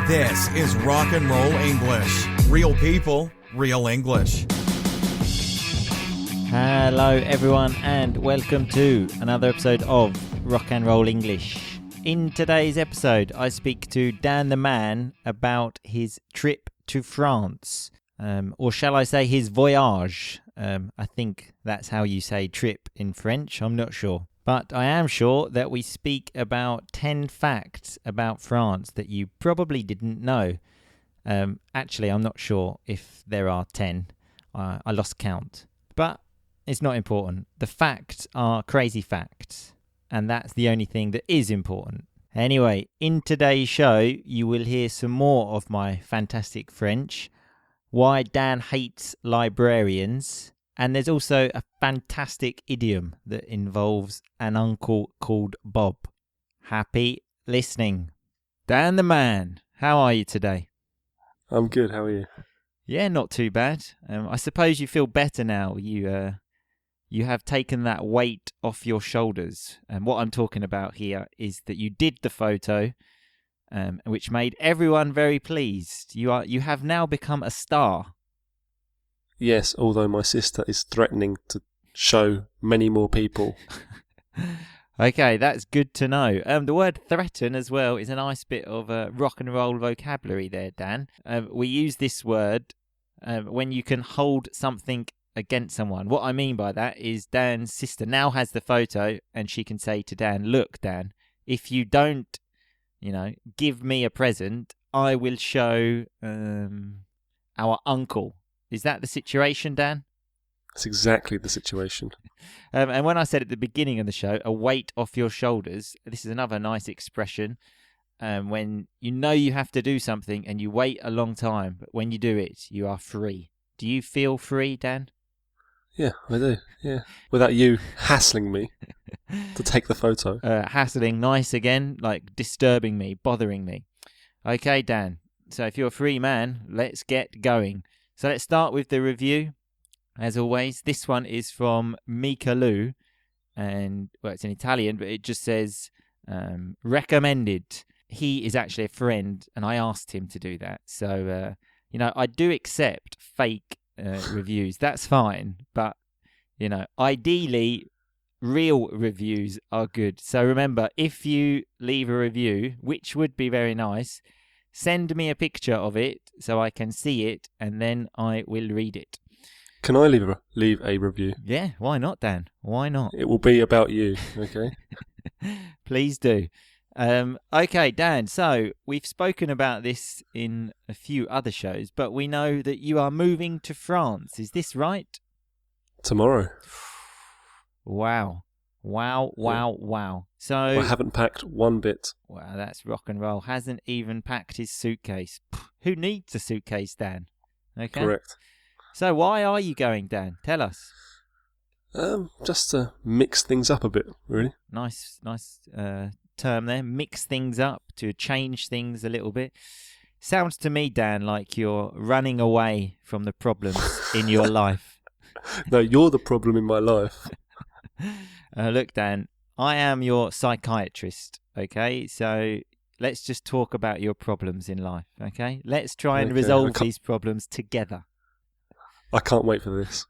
This is Rock and Roll English. Real people, real English. Hello everyone and welcome to another episode of Rock and Roll English. In today's episode, I speak to Dan the man about his trip to France. Or shall I say his voyage? I think that's how you say trip in French. I'm not sure. But I am sure that we speak about 10 facts about France that you probably didn't know. Actually, I'm not sure if there are 10. I lost count. But it's not important. The facts are crazy facts. And that's the only thing that is important. Anyway, in today's show, you will hear some more of my fantastic French, why Dan hates librarians, and there's also a fantastic idiom that involves an uncle called Bob. Happy listening. Dan the man, how are you today? I'm good, how are you? Yeah, not too bad. I suppose you feel better now. You have taken that weight off your shoulders. And what I'm talking about here is that you did the photo, which made everyone very pleased. You have now become a star. Yes, although my sister is threatening to show many more people. Okay, that's good to know. The word threaten as well is a nice bit of rock and roll vocabulary there, Dan. We use this word when you can hold something against someone. What I mean by that is Dan's sister now has the photo and she can say to Dan, look, Dan, if you don't, give me a present, I will show our uncle. Is that the situation, Dan? That's exactly the situation. And when I said at the beginning of the show, a weight off your shoulders, this is another nice expression. When you know you have to do something and you wait a long time, but when you do it, you are free. Do you feel free, Dan? Yeah, I do. Yeah. Without you hassling me to take the photo. Hassling, nice again, like disturbing me, bothering me. Okay, Dan. So if you're a free man, let's get going. So let's start with the review. As always, this one is from Michelou, and it's in Italian, but it just says recommended. He is actually a friend, and I asked him to do that. So, I do accept fake reviews. That's fine, but ideally, real reviews are good. So remember, if you leave a review, which would be very nice, send me a picture of it so I can see it, and then I will read it. Can I leave a review? Yeah, why not, Dan? Why not? It will be about you, okay? Please do. Okay, Dan, so we've spoken about this in a few other shows, but we know that you are moving to France. Is this right? Tomorrow. Wow. So I haven't packed one bit. Wow, that's rock and roll. Hasn't even packed his suitcase. Who needs a suitcase, Dan? Okay. Correct. So why are you going, Dan? Tell us. Just to mix things up a bit, really. Nice term there. Mix things up, to change things a little bit. Sounds to me, Dan, like you're running away from the problems in your life. No, you're the problem in my life. Look, Dan, I am your psychiatrist, okay? So let's just talk about your problems in life, okay? Let's try and resolve these problems together. I can't wait for this.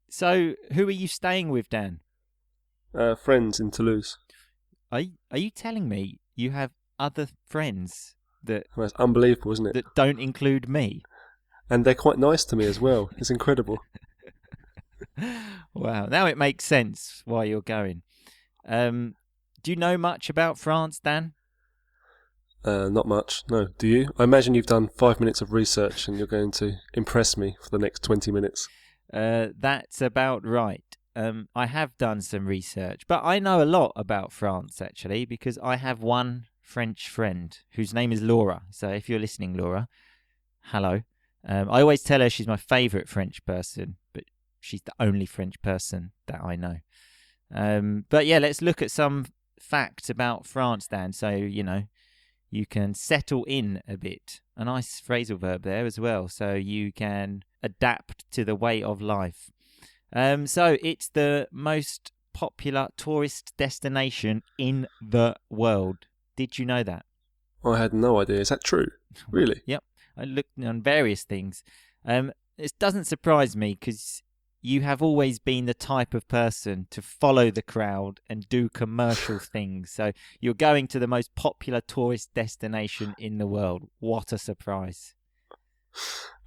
So who are you staying with, Dan? Friends in Toulouse. Are you telling me you have other friends that... Well, that's unbelievable, isn't it? That don't include me? And they're quite nice to me as well. It's incredible. Wow, now it makes sense why you're going. Do you know much about France, Dan? Not much, no. Do you? I imagine you've done 5 minutes of research and you're going to impress me for the next 20 minutes. That's about right. I have done some research, but I know a lot about France, actually, because I have one French friend whose name is Laura. So if you're listening, Laura, hello. I always tell her she's my favourite French person, but she's the only French person that I know. But yeah, let's look at some facts about France, Dan. So, you can settle in a bit. A nice phrasal verb there as well. So you can adapt to the way of life. So it's the most popular tourist destination in the world. Did you know that? I had no idea. Is that true? Really? Yep. I looked on various things. It doesn't surprise me because you have always been the type of person to follow the crowd and do commercial things. So you're going to the most popular tourist destination in the world. What a surprise.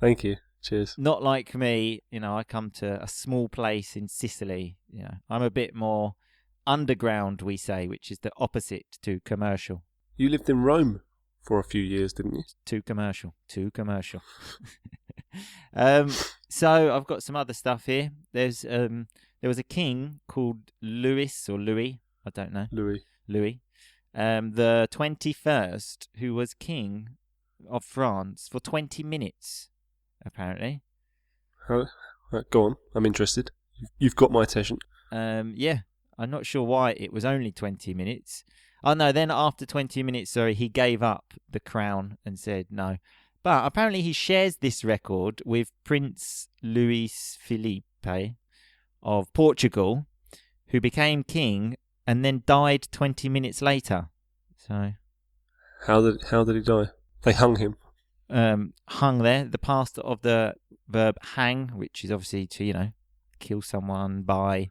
Thank you. Cheers. Not like me, I come to a small place in Sicily. I'm a bit more underground, we say, which is the opposite to commercial. You lived in Rome for a few years, didn't you? Too commercial. So I've got some other stuff here. There was a king called Louis, I don't know. Louis. The 21st, who was king of France for 20 minutes, apparently. Go on. I'm interested. You've got my attention. Yeah. I'm not sure why it was only 20 minutes. Oh, no, then after 20 minutes, he gave up the crown and said no. But apparently he shares this record with Prince Luís Filipe of Portugal, who became king and then died 20 minutes later. So, how did he die? They hung him. Hung there. The past of the verb hang, which is obviously to, kill someone by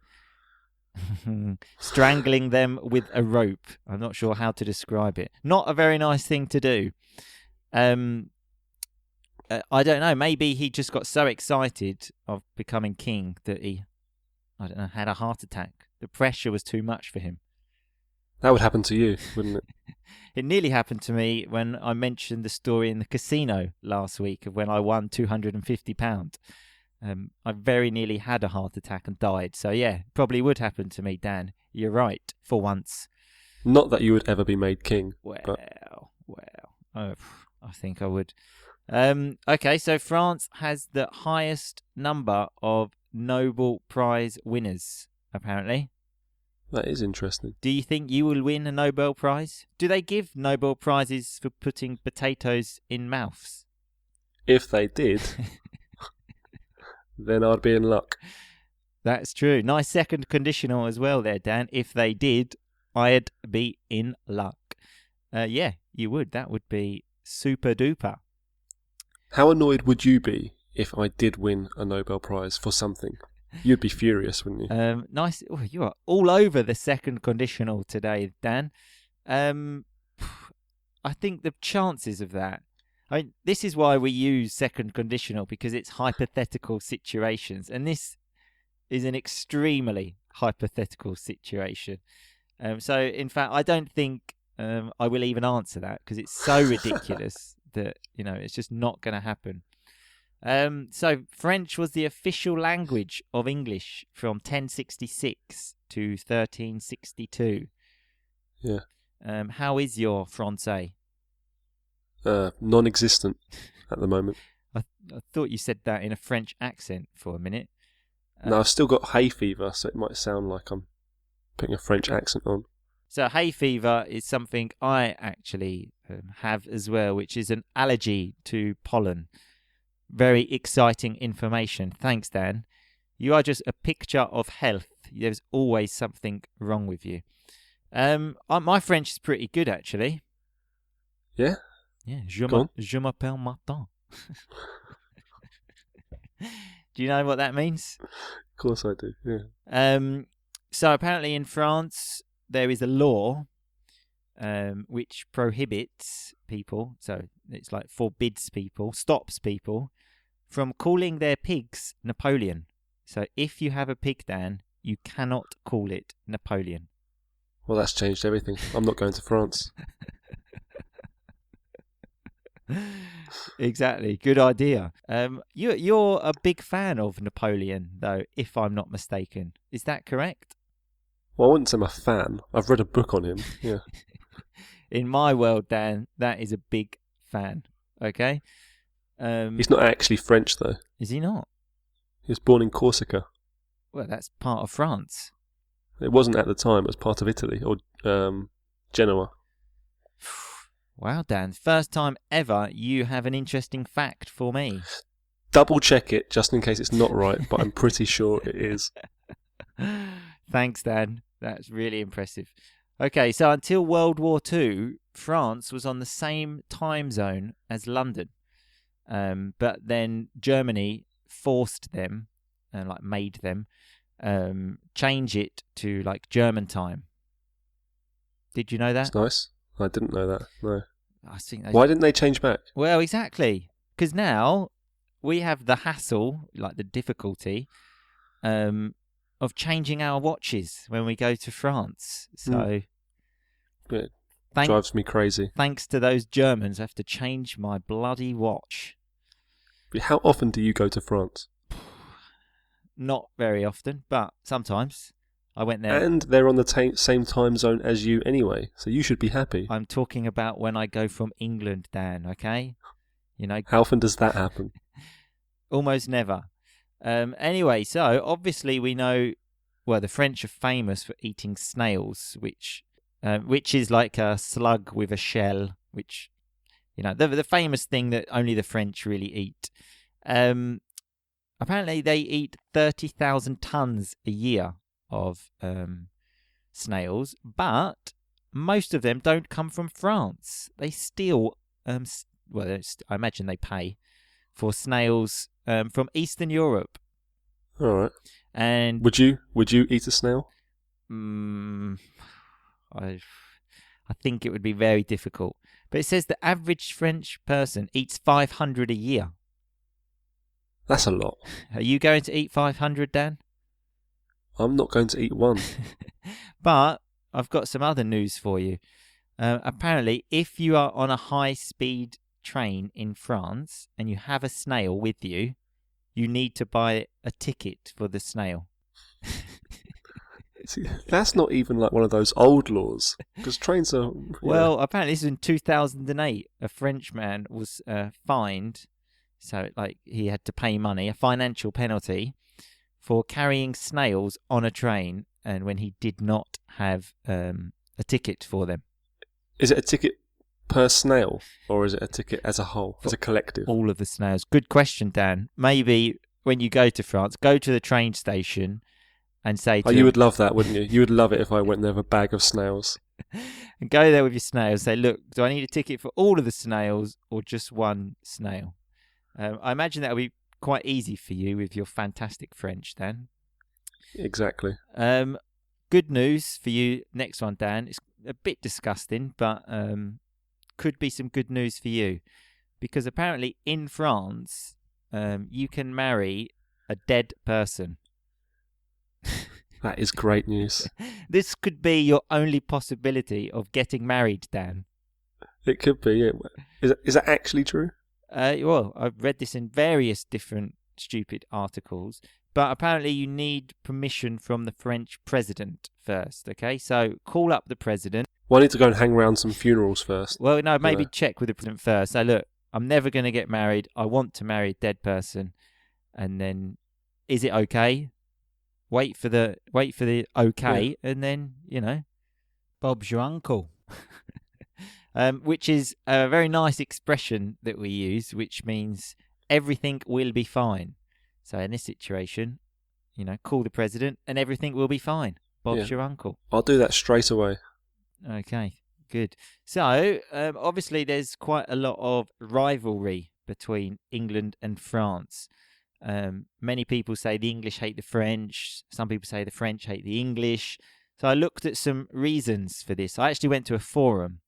strangling them with a rope. I'm not sure how to describe it. Not a very nice thing to do. I don't know. Maybe he just got so excited of becoming king that he, had a heart attack. The pressure was too much for him. That would happen to you, wouldn't it? It nearly happened to me when I mentioned the story in the casino last week of when I won £250. I very nearly had a heart attack and died. So yeah, probably would happen to me, Dan. You're right, for once. Not that you would ever be made king. Well, I think I would. Okay, so France has the highest number of Nobel Prize winners, apparently. That is interesting. Do you think you will win a Nobel Prize? Do they give Nobel Prizes for putting potatoes in mouths? If they did, then I'd be in luck. That's true. Nice second conditional as well there, Dan. If they did, I'd be in luck. Yeah, you would. That would be super duper. How annoyed would you be if I did win a Nobel Prize for something? You'd be furious, wouldn't you? Nice. Oh, you are all over the second conditional today, Dan. I think the chances of that... this is why we use second conditional, because it's hypothetical situations. And this is an extremely hypothetical situation. So, in fact, I don't think I will even answer that, because it's so ridiculous that, it's just not going to happen. So French was the official language of English from 1066 to 1362. Yeah. How is your Francais? Non-existent at the moment. I thought you said that in a French accent for a minute. No, I've still got hay fever, so it might sound like I'm putting a French accent on. So hay fever is something I actually have as well, which is an allergy to pollen. Very exciting information. Thanks, Dan. You are just a picture of health. There's always something wrong with you. My French is pretty good, actually. Yeah? Yeah. Je m'appelle Martin. Do you know what that means? Of course I do, yeah. So apparently in France, there is a law which prohibits people, so it's like forbids people, stops people from calling their pigs Napoleon. So if you have a pig, Dan, you cannot call it Napoleon. Well, that's changed everything. I'm not going to France. Exactly. Good idea. You're a big fan of Napoleon, though, if I'm not mistaken. Is that correct? Well, I wouldn't say I'm a fan. I've read a book on him, yeah. In my world, Dan, that is a big fan. Okay? He's not actually French, though. Is he not? He was born in Corsica. Well, that's part of France. It wasn't at the time. It was part of Italy, or Genoa. Wow, Dan. First time ever you have an interesting fact for me. Double check it, just in case it's not right, but I'm pretty sure it is. Thanks, Dan. That's really impressive. Okay, so until World War II, France was on the same time zone as London. But then Germany forced them, made them, change it to like German time. Did you know that? That's nice. I didn't know that. No. I think Why didn't they change back? Well, exactly. Because now we have the hassle, like the difficulty, of changing our watches when we go to France. So It drives me crazy. Thanks to those Germans, I have to change my bloody watch. How often do you go to France? Not very often, but sometimes. I went there. And they're on the same time zone as you anyway, so you should be happy. I'm talking about when I go from England, Dan, okay? You know. How often does that happen? Almost never. Anyway, so obviously we know, well, the French are famous for eating snails, which is like a slug with a shell, which, you know, the famous thing that only the French really eat. Apparently they eat 30,000 tons a year of snails, but most of them don't come from France. They steal, I imagine they pay for snails from Eastern Europe. All right. And would you eat a snail? I think it would be very difficult. But it says the average French person eats 500 a year. That's a lot. Are you going to eat 500, Dan? I'm not going to eat one. But I've got some other news for you. Apparently, if you are on a high-speed train in France and you have a snail with you, you need to buy a ticket for the snail. See, that's not even like one of those old laws, because trains are... Well, apparently this is in 2008. A French man was fined, so like he had to pay money, a financial penalty, for carrying snails on a train, and when he did not have a ticket for them. Is it a ticket per snail, or is it a ticket as a whole, as a collective? All of the snails. Good question, Dan. Maybe when you go to France, go to the train station and say to you would love that, wouldn't you? You would love it if I went there with a bag of snails. And go there with your snails, say, look, do I need a ticket for all of the snails or just one snail? I imagine that would be quite easy for you with your fantastic French, Dan. Exactly. Good news for you. Next one, Dan. It's a bit disgusting, but could be some good news for you. Because apparently in France, you can marry a dead person. That is great news. This could be your only possibility of getting married, Dan. It could be. Yeah. Is that actually true? Well, I've read this in various different stupid articles, but apparently you need permission from the French president first, okay? So call up the president. Well, I need to go and hang around some funerals first. Well, no, maybe check with the president first. Say, look, I'm never going to get married. I want to marry a dead person. And then, is it okay? Wait for the okay, and then, you know, Bob's your uncle. Which is a very nice expression that we use, which means everything will be fine. So in this situation, you know, call the president and everything will be fine. Bob's your uncle. I'll do that straight away. Okay, good. So obviously there's quite a lot of rivalry between England and France. Many people say the English hate the French. Some people say the French hate the English. So I looked at some reasons for this. I actually went to a forum,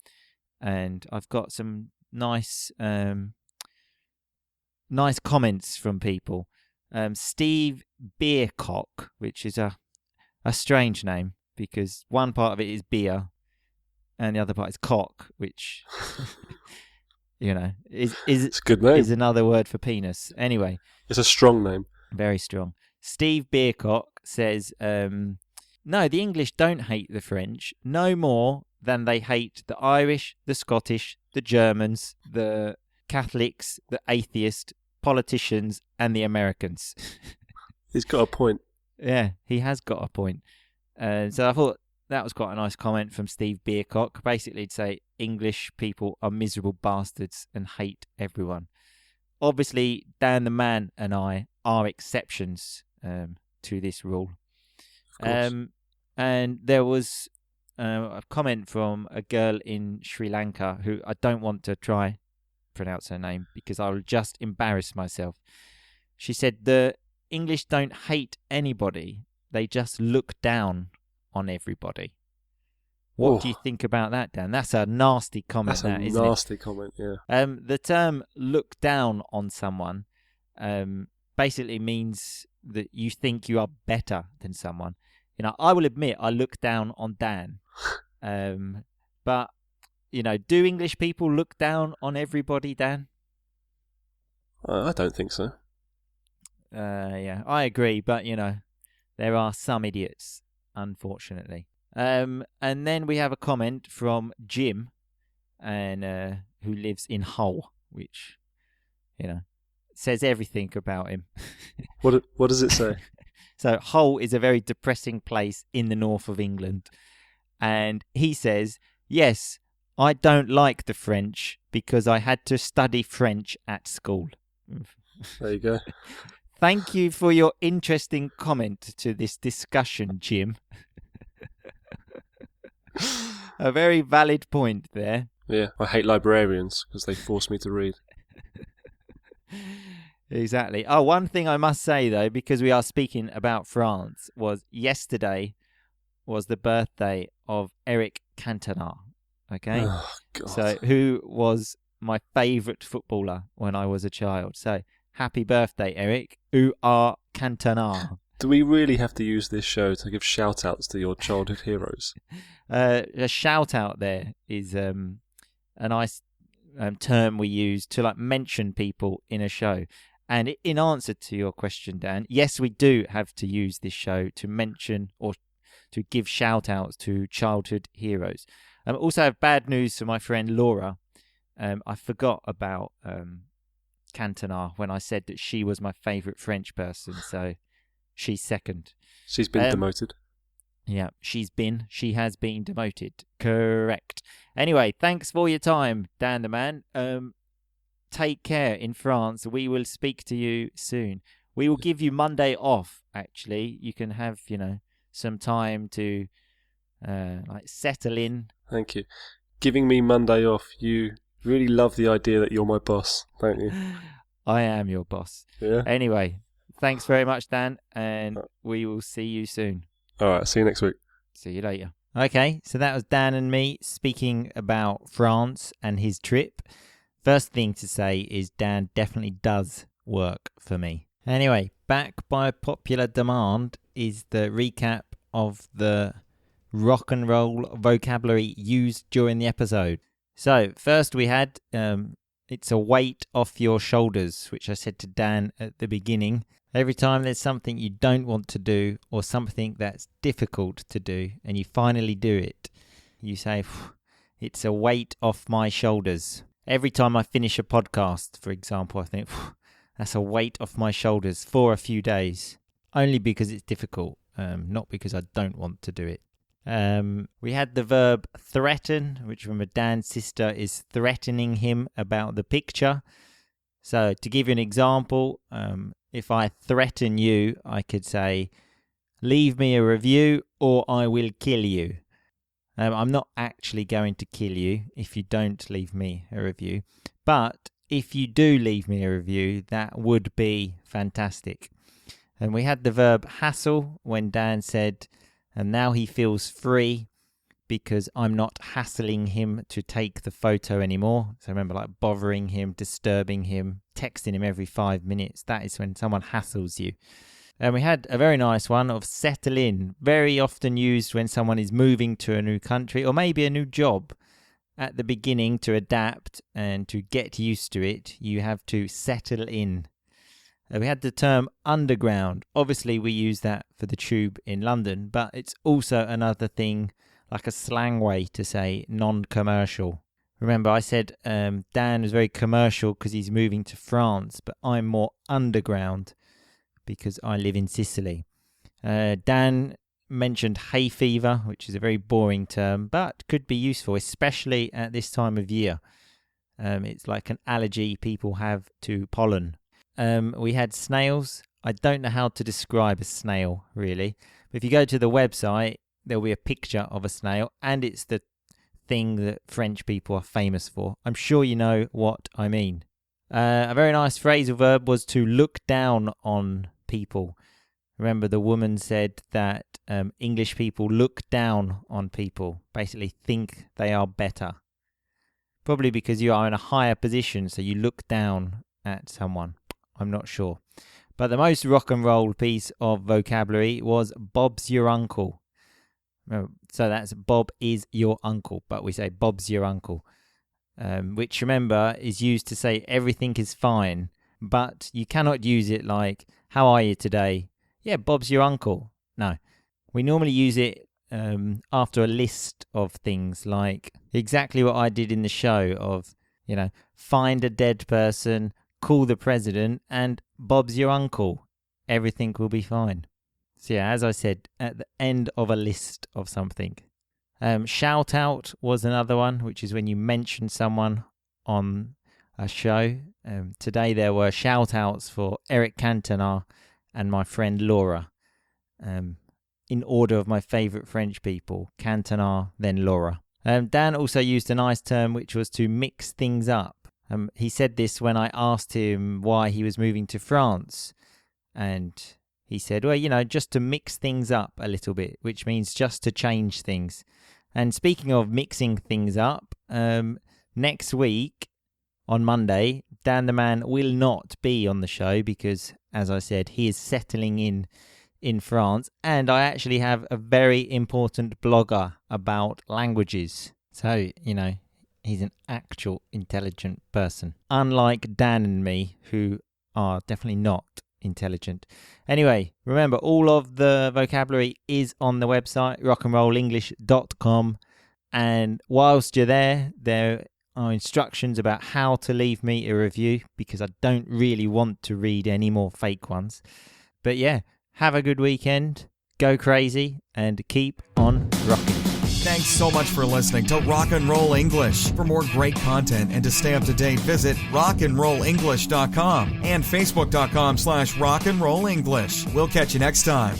and I've got some nice comments from people. Steve Beercock, which is a strange name because one part of it is beer and the other part is cock, which you know is it's a good name. Is another word for penis. Anyway, it's a strong name. Very strong. Steve Beercock says, no, the English don't hate the French no more than they hate the Irish, the Scottish, the Germans, the Catholics, the atheists, politicians, and the Americans. He's got a point. Yeah, he has got a point. So I thought that was quite a nice comment from Steve Beercock. Basically, to say English people are miserable bastards and hate everyone. Obviously, Dan the Man and I are exceptions to this rule. Of course. And there was a comment from a girl in Sri Lanka who I don't want to try pronounce her name because I will just embarrass myself. She said the English don't hate anybody, they just look down on everybody. What do you think about that, Dan? That's a nasty comment. That's a nasty comment, yeah. The term look down on someone basically means that you think you are better than someone. You know, I will admit I look down on Dan. But, you know, do English people look down on everybody, Dan? I don't think so. Yeah, I agree. But, you know, there are some idiots, unfortunately. And then we have a comment from Jim, and who lives in Hull, which, you know, says everything about him. What does it say? So Hull is a very depressing place in the north of England. And he says, yes, I don't like the French because I had to study French at school. There you go. Thank you for your interesting comment to this discussion, Jim. A very valid point there. Yeah, I hate librarians because they force me to read. Exactly. Oh, one thing I must say, though, because we are speaking about France, was yesterday was the birthday of Eric Cantona. Okay? Oh, God. So, who was my favourite footballer when I was a child. So, happy birthday, Eric. Où are Cantona? Do we really have to use this show to give shout-outs to your childhood heroes? A shout-out there is a nice term we use to like mention people in a show. And in answer to your question, Dan, yes, we do have to use this show to mention or to give shout-outs to childhood heroes. I also have bad news for my friend Laura. I forgot about Cantona when I said that she was my favourite French person, so she's second. She's been demoted. Yeah, she has been demoted. Correct. Anyway, thanks for your time, Dan the man. Take care in France. We will speak to you soon. We will give you Monday off, actually. You can have, you know, some time to like settle in. Thank you. Giving me Monday off, you really love the idea that you're my boss, don't you? I am your boss. Yeah. Anyway, thanks very much, Dan, and we will see you soon. All right, see you next week. See you later. Okay, so that was Dan and me speaking about France and his trip. First thing to say is Dan definitely does work for me. Anyway, back by popular demand is the recap of the rock and roll vocabulary used during the episode. So, first we had it's a weight off your shoulders, which I said to Dan at the beginning. Every time there's something you don't want to do or something that's difficult to do and you finally do it, you say, it's a weight off my shoulders. Every time I finish a podcast, for example, I think, that's a weight off my shoulders for a few days. Only because it's difficult, not because I don't want to do it. We had the verb threaten, which from Dan's sister is threatening him about the picture. So to give you an example, if I threaten you, I could say, leave me a review or I will kill you. I'm not actually going to kill you if you don't leave me a review. But if you do leave me a review, that would be fantastic. And we had the verb hassle when Dan said, and now he feels free because I'm not hassling him to take the photo anymore. So remember, like bothering him, disturbing him, texting him every 5 minutes. That is when someone hassles you. And we had a very nice one of settle in, very often used when someone is moving to a new country or maybe a new job. At the beginning, to adapt and to get used to it, you have to settle in. We had the term underground. Obviously, we use that for the tube in London, but it's also another thing, like a slang way to say non-commercial. Remember, I said Dan was very commercial because he's moving to France, but I'm more underground because I live in Sicily. Dan mentioned hay fever, which is a very boring term, but could be useful, especially at this time of year. It's like an allergy people have to pollen. We had snails. I don't know how to describe a snail, really. But if you go to the website, there'll be a picture of a snail, and it's the thing that French people are famous for. I'm sure you know what I mean. A very nice phrasal verb was to look down on people. Remember, the woman said that English people look down on people, basically think they are better. Probably because you are in a higher position, so you look down at someone. I'm not sure. But the most rock and roll piece of vocabulary was Bob's your uncle. So that's Bob is your uncle, but we say Bob's your uncle, which, remember, is used to say everything is fine, but you cannot use it like, how are you today? Yeah, Bob's your uncle. No. We normally use it after a list of things, like exactly what I did in the show of, find a dead person, call the president, and Bob's your uncle. Everything will be fine. So yeah, as I said, at the end of a list of something. Shout out was another one, which is when you mention someone on a show. Today there were shout outs for Eric Cantona and my friend Laura. In order of my favourite French people, Cantona, then Laura. Dan also used a nice term, which was to mix things up. He said this when I asked him why he was moving to France. And he said, well, just to mix things up a little bit, which means just to change things. And speaking of mixing things up, next week, on Monday, Dan the Man will not be on the show because, as I said, he is settling in France. And I actually have a very important blogger about languages. So, he's an actual intelligent person. Unlike Dan and me, who are definitely not intelligent. Anyway, remember, all of the vocabulary is on the website, rockandrollenglish.com. And whilst you're there are instructions about how to leave me a review, because I don't really want to read any more fake ones. But yeah, have a good weekend, go crazy, and keep on rocking. Thanks so much for listening to Rock and Roll English. For more great content and to stay up to date, visit rockandrollenglish.com and facebook.com/rockandrollenglish. We'll catch you next time.